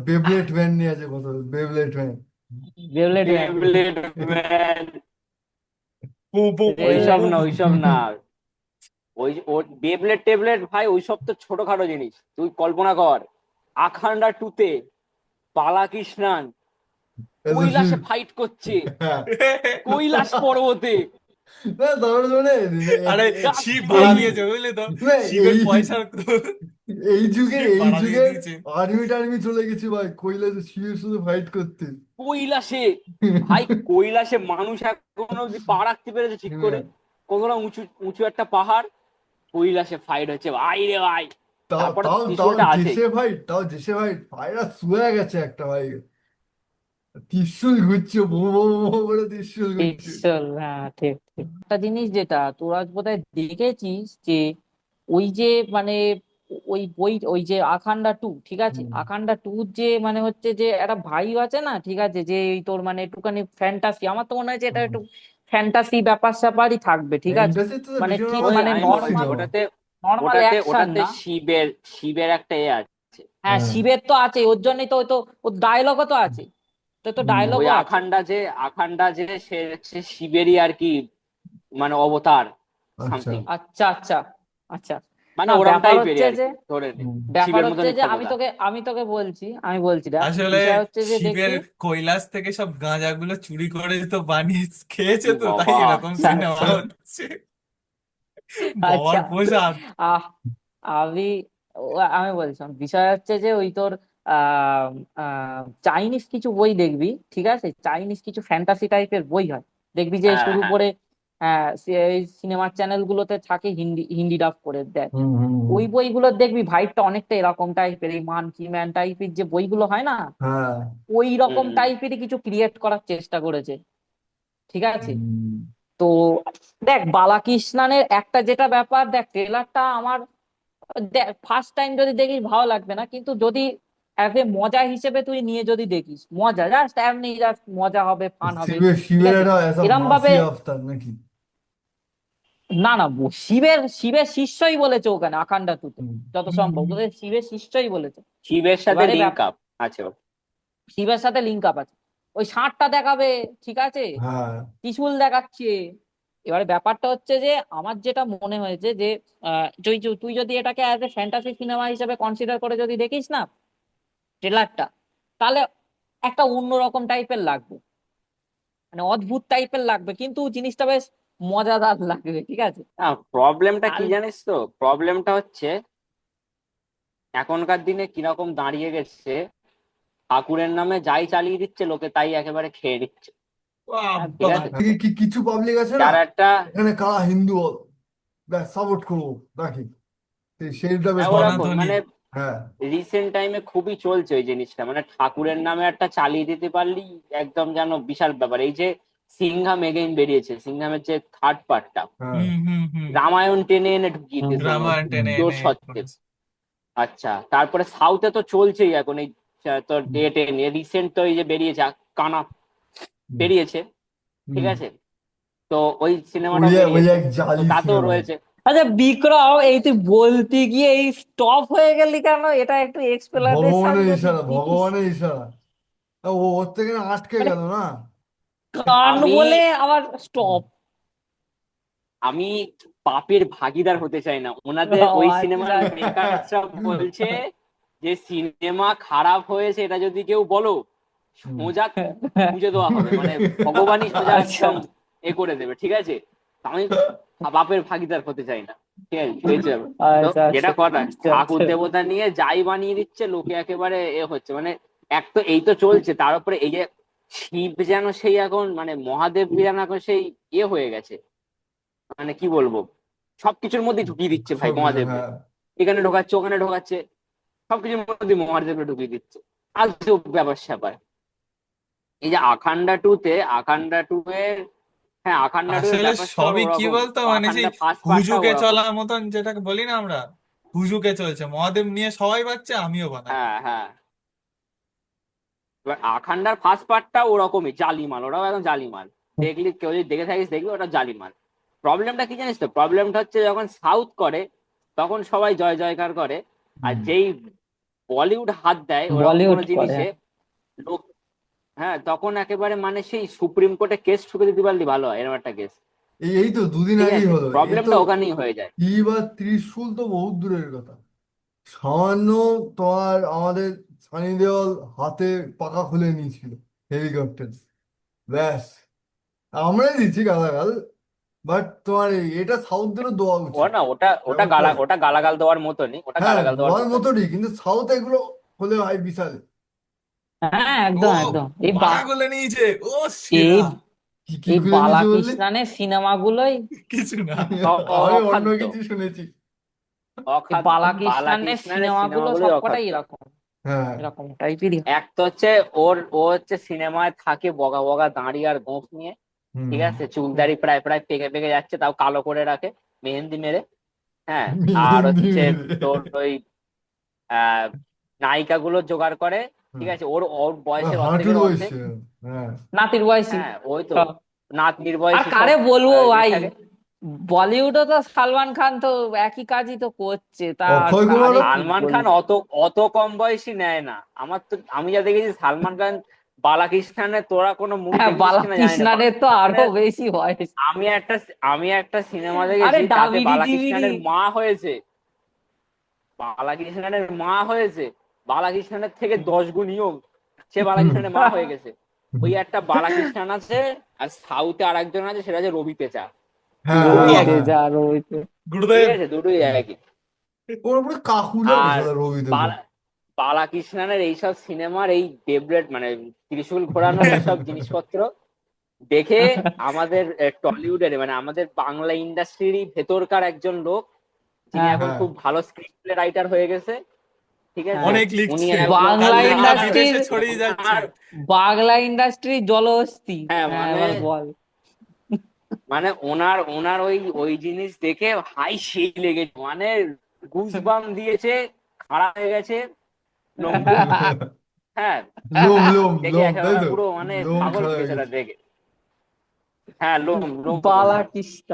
বেবলেট man নিয়ে আছে কত, বেবলেট ম্যান। বেবলেট ম্যান। বেবলেট ম্যান। পু পু পু পু রে, ওইসব না, ওইসব না। ওই ওর বেবলেট টেবলেট ভাই ওইসব তো ছোটখাটো জিনিস, তুই কল্পনা কর আখান্ডা টুতে বালাকৃষ্ণান কৈলাসে ফাইট করছে, কৈলাস পর্বতে। না তারপরে মানে আরে Just শিব ভাড়া এই imagine। দিয়েছে বুঝলি তো, না শিবের এই পয়সা এই যুগে শিব এই ভাড়া দিয়ে যুগের দিয়েছে। আর্মি টার্মি চলে গেছে ভাই কৈলাসে শিবের শুধু ফাইট করতে। কৈলাসে, ভাই কৈলাসে মানুষ এখনো অব্দি পা রাখতে পেরেছে ঠিক করে? হ্যাঁ, কতটা উঁচু উঁচু একটা পাহাড়, কৈলাসে ফাইট হচ্ছে ভাই রে ভাই। তাও তারপরে তাও তাও ত্রিশূলটা আছেই। জেসে ভাই, তাও জেসে ভাই পায়রা শুয়ে গেছে একটা ভাই, ত্রিশূল ঘুরছে, বো বো বো করে ত্রিশূল ঘুরছে। পিক্সেল, হ্যাঁ ঠিক ঠিক। একটা জিনিস যেটা তোরা বোধহয় দেখেছিস যে ওই যে মানে ওই বই, ওই যে আখান্ডা টু, ঠিক আছে, হুম। আখান্ডা টু যে মানে হচ্ছে যে একটা ভাই আছে না, ঠিক আছে, যে এই তোর মানে একটুখানি ফ্যান্টাসি, আমার তো মনে হয় যে এটা একটু ফ্যান্টাসি ব্যাপার স্যাপারই থাকবে, ঠিক আছে, ফ্যান্টাসি তো মানে বেশিরভাগ ঠিক আমার ওই মানে আমি সায়েন্স বলছি নর্মাল, সিনেমা। ওটাতে, নর্মাল ওটাতে অ্যাকশন ওটাতে না। শিবের, শিবের একটা এ আছে। হ্যাঁ হ্যাঁ। শিবের তো আছে, ওর জন্যই তো ওই তো ওর ডায়লগও তো আছে, তো তো হুম। ওই ডায়লগও আছে। আখান্ডা যে, আখান্ডা যে সে সে শিবেরই আর কি, মানে অবতার আচ্ছা। সামথিং, আচ্ছা আচ্ছা আচ্ছা। মানে না ওরম ব্যাপার টাইপেরই হচ্ছে আর যে, কি, ধরে নে হুম। ব্যাপার শিবের হচ্ছে মতনই যে ক্ষমতা। আমি তোকে বলছি, আমি বলছি দেখ, আসলে বিষয় হচ্ছে যে শিবের দেখবি। কৈলাস থেকে সব গাঁজাগুলো চুরি করে তো বানিয়ে খেয়েছে, এ তো তাই বাবা। এরকম সিনেমা আচ্ছা। হচ্ছে। আচ্ছা। বাবার প্রসাদ। আহ আমি আমি বলছিলাম বিষয় হচ্ছে যে ওই তোর আহ চাইনিজ কিছু বই দেখবি, ঠিক আছে, চাইনিজ কিছু ফ্যান্টাসি টাইপের বই হয়, দেখবি যে হ্যাঁ শুরু হ্যাঁ। করে সিনেমার চ্যানেল গুলোতে থাকে, হিন্দি হিন্দি ডাব করে দেয়। হুম হুম হুম। ওই বইগুলো দেখবি ভাইবটা অনেকটা এরকম টাইপের, এই মানকি ম্যান টাইপের যে বইগুলো হয় না, হ্যাঁ। ওই হুম রকম হুম। টাইপেরই কিছু ক্রিয়েট করার চেষ্টা করেছে, ঠিক আছে। হুম। তো দেখ বালাকৃষ্ণানের একটা যেটা ব্যাপার, দেখ ট্রেলারটা আমার দেখ ফার্স্ট টাইম যদি দেখিস ভালো লাগবে না, কিন্তু যদি অ্যাজ এ মজা হিসেবে তুই নিয়ে যদি দেখিস, মজা জাস্ট এমনি, জাস্ট মজা হবে, ফান হবে, শিবের ঠিক শিবের আছে, একটা এসব এরম ভাবে। মাসি আফতার নাকি? না না, শিবের শিবের শিষ্যই বলেছে ওখানে আখান্ডা টুতে, হুম। যত হুম, সম্ভব হুম। ওদের শিবের শিষ্যই বলেছে। শিবের সাথে এবারে লিঙ্ক আপ আছে ওর। শিবের সাথে লিঙ্ক আপ আছে, ওই ষাঁড়টা দেখাবে, ঠিক আছে, হ্যাঁ। ত্রিশূল দেখাচ্ছে। এবারে ব্যাপারটা হচ্ছে যে আমার যেটা মনে হয়েছে যে তুই তুই যদি এটাকে অ্যাজ এ ফ্যান্টাসি সিনেমা হিসেবে কনসিডার করে যদি দেখিস না ট্রেলারটা, তাহলে একটা অন্যরকম টাইপের লাগবে, মানে অদ্ভুত টাইপের লাগবে, কিন্তু জিনিসটা বেশ মজাদার লাগবে, ঠিক আছে। না, প্রবলেমটা কি আর জানিস তো, প্রবলেমটা হচ্ছে এখনকার দিনে কিরকম দাঁড়িয়ে গেছে, ঠাকুরের নামে যাই চালিয়ে দিচ্ছে লোকে তাই একেবারে খেয়ে নিচ্ছে। ঠিক বাবা। আছে। কি কি কিছু পাবলিক আছে না, যার একটা, এখানে কারা হিন্দু বল, ব্যাস সাপোর্ট করবো নাকি, সেইটা বেশ ভালো ওরকম লাগে। সনাতনী। মানে হ্যাঁ। রিসেন্ট টাইমে খুবই চলছে ওই জিনিসটা, মানে ঠাকুরের নামে একটা চালিয়ে দিতে পারলি একদম যেন বিশাল ব্যাপার। এই যে সিংহাম এগেইন বেরিয়েছে, সিংহামের যে থার্ড পার্টটা, হ্যাঁ। হুম, হুম, হুম। রামায়ণ টেনে এনে ঢুকিয়ে দিয়েছে ওর রামায়ণ মধ্যে হুম। টেনে জোর এনে সত্ত্বে। করেছে। আচ্ছা, তারপরে সাউথে তো চলছেই এখন এই তোর হুম। ডেটে নিয়ে রিসেন্ট তো এই যে বেরিয়েছে কানা হুম। বেরিয়েছে, ঠিক হুম। আছে। তো ওই ওই সিনেমাটাও ওই বেরিয়েছে, এক তো জালি তাতেও সিনেমা। রয়েছে। আচ্ছা বিক্রম, এই তুই বলতে গিয়ে এই স্টপ হয়ে গেলি কেন, এটা একটু এক্সপ্লেনেশন ভগবানের যদি ইশারা, দিস। ভগবানের ইশারা। ও ওর থেকে না আটকে মানে গেল না। কান আমি বলে আবার হুম। স্টপ। আমি পাপের ভাগিদার হতে চাই না, ওনাদের ও ওই আচ্ছা সিনেমার আচ্ছা। মেকার্সরা বলছে যে সিনেমা খারাপ হয়েছে এটা যদি কেউ বলো, হুম। সোজা গুঁজে দেওয়া হবে, মানে ভগবানই সোজা আচ্ছা একদম এ করে দেবে, ঠিক আছে। আমি বাপের ভাগিদার হতে চাই না, ঠিক আছে, ঠিক আছে। তো আচ্ছা যেটা আচ্ছা কথা, আচ্ছা ঠাকুর আচ্ছা। দেবতা নিয়ে যাই বানিয়ে দিচ্ছে লোকে, একেবারে এ হচ্ছে মানে, এক তো এই তো চলছে, তার উপরে এই যে শিব যেন সেই এখন মানে মহাদেব যেন এখন সেই ইয়ে হয়ে গেছে, মানে কি বলবো, সবকিছুর মধ্যে ঢুকিয়ে দিচ্ছে ভাই সব কিছু মহাদেবকে, হ্যাঁ। এখানে ঢোকাচ্ছে ওখানে ঢোকাচ্ছে, সবকিছুর মধ্যে মহাদেবকে ঢুকিয়ে দিচ্ছে। আজব ব্যাপার স্যাপার। এই যে আখান্ডা টু তে, আখান্ডা টু এর, হ্যাঁ আখান্ডা টু এর আসলে ব্যাপার স্যাপার সবই কি ওরকম, বলতো, মানে সেই আখান্ডা ফার্স্ট পার্টটা হুজুকে ওরকম। চলার মতন, যেটাকে বলি না আমরা, হুজুকে চলছে মহাদেব নিয়ে, সবাই পাচ্ছে আমিও বানাই। হ্যাঁ হ্যাঁ। এবার আখান্ডার ফার্স্ট পার্টটা ওরকমই জালিমাল, ওরাও একদম জালিমাল, দেখলি কেউ যদি দেখে থাকিস দেখবি ওটা জালিমাল। প্রবলেমটা কি জানিস তো, প্রবলেমটা হচ্ছে যখন সাউথ করে তখন সবাই জয় জয়কার করে, আর হুম। যেই বলিউড হাত দেয় ওরকম বলিউড কোনো করে। জিনিসে, লোক, হ্যাঁ, তখন একেবারে মানে সেই সুপ্রিম কোর্টে কেস ঠুকে দিতে পারলি ভালো হয়, এরকম একটা কেস। এই তো দুদিন ঠিক আগেই আছে, হলো এ তো। প্রবলেমটা ওখানেই হয়ে যায়। কি বা ত্রিশূল তো বহুত দূরের কথা, সামান্য তোমার আমাদের সানি দেওয়াল হাতে পাখা খুলে নিয়েছিল হেলিকপ্টার, ব্যাস আমরাই দিচ্ছি গালাগাল। বাট তোমার এটা সাউথদেরও দেওয়া ও উচিত, না, ওটা ওটা ব্যাপারটা ওই। ওটা গালাগাল দেওয়ার মতনই, ওটা হ্যাঁ গালাগাল দেওয়ার দেওয়ার মতনই। মতোই, কিন্তু সাউথ এগুলো হলে ভাই বিশাল। হ্যাঁ, ও একদম একদম। পাকা খুলে নিয়েছে, ও এই সেরা। কি কি এই খুলে নিয়েছে বললি? বালাকৃষ্ণনের সিনেমাগুলোই, কিছু না। আমি অন্য অখাদ্য, কিছু শুনেছি। এই অখাদ্য বালাকৃষ্ণনের বালাকৃষ্ণনের সিনেমাগুলো সিনেমাগুলোই সবকটাই অখাদ্য। এরকম, হ্যাঁ। এরকম টাইপেরই। এক তো হচ্ছে ও হচ্ছে সিনেমায় থাকে বগা বগা দাঁড়ি আর গোঁফ নিয়ে, ঠিক হুম। আছে, চুল দাড়ি প্রায় প্রায় পেকে পেকে যাচ্ছে, তাও কালো করে রাখে মেহেন্দি মেরে। হ্যাঁ, আর মেহেন্দি হচ্ছে মেরে। তোর ওই আহ নায়িকা গুলো জোগাড় করে, ঠিক আছে, ওর ওর বয়সের হাঁটুর অর্ধেকের অর্ধেক। বয়সে। হ্যাঁ। নাতির বয়সী হ্যাঁ, ওই তো সব। নাতনির আর বয়সী সব কারে বলবো ইয়ে ভাই, থাকে। বলিউডও তো সালমান খান তো একই কাজই তো করছে, তা আর অক্ষয় কারে কুমারও। কি সালমান খান বলবো। অত অত কম বয়সী নেয় না, আমার তো, আমি যা দেখেছি সালমান খান, বালাকৃষ্ণনের তোরা কোনো মুভি হ্যাঁ, দেখেছিস কিনা জানি না, বালাকৃষ্ণনের তো আরো বালাকৃষ্ণনের বেশি বয়স। আমি একটা আমি একটা সিনেমা আরে দেখেছি তাতে ডাবিডি ডিবিডি। বালাকৃষ্ণনের মা হয়েছে, বালাকৃষ্ণনের মা হয়েছে, বালাকৃষ্ণনের থেকে 10 গুণ ইয়ং, সে বালাকৃষ্ণনের মা হয়ে গেছে। ওই একটা বালাকৃষ্ণন আছে, আর সাউথে আর একজন আছে, সেটা হচ্ছে রবি তেজা, হ্যাঁ দুটোই হ্যাঁ গুরুদেব, একই, হ্যাঁ। যা রয়েছে। ঠিক গুরুদেব। আছে, দুটোই একই। ওর উপরে কাকুরের আর ঘোড়া রবিদেব। বালা বালাকৃষ্ণনের এইসব সিনেমার এই ডেবলেট মানে ত্রিশূল ঘোরানোর এইসব জিনিসপত্র দেখে আমাদের টলিউডের মানে আমাদের বাংলা ইন্ডাস্ট্রির ভেতরকার একজন লোক, যিনি হ্যাঁ, এখন হ্যাঁ। খুব ভালো স্ক্রিপ্ট প্লে রাইটার হয়ে গেছে, ঠিক আছে, হ্যাঁ। অনেক উনি লিখছে, একদম তার বাংলা লেখা ওনার ইন্ডাস্ট্রির, বিদেশে ছড়িয়ে যাচ্ছে। ওনার বাংলা ইন্ডাস্ট্রির জলহস্তি। হ্যাঁ হ্যাঁ, মানে, এবার বল। মানে ওনার ওনার ওই ওই জিনিস দেখে হাই সেই লেগেছে, মানে গুজবাম দিয়েছে, খাড়া হয়ে গেছে লোমকূপ। হ্যাঁ, লোম লোম দেখে লোম, তাই একেবারে তো। পুরো মানে লোম পাগল খাড়া হয়ে গেছে ওটা গেছে। দেখে। হ্যাঁ, লোম লোম। বালাকৃষ্ণ।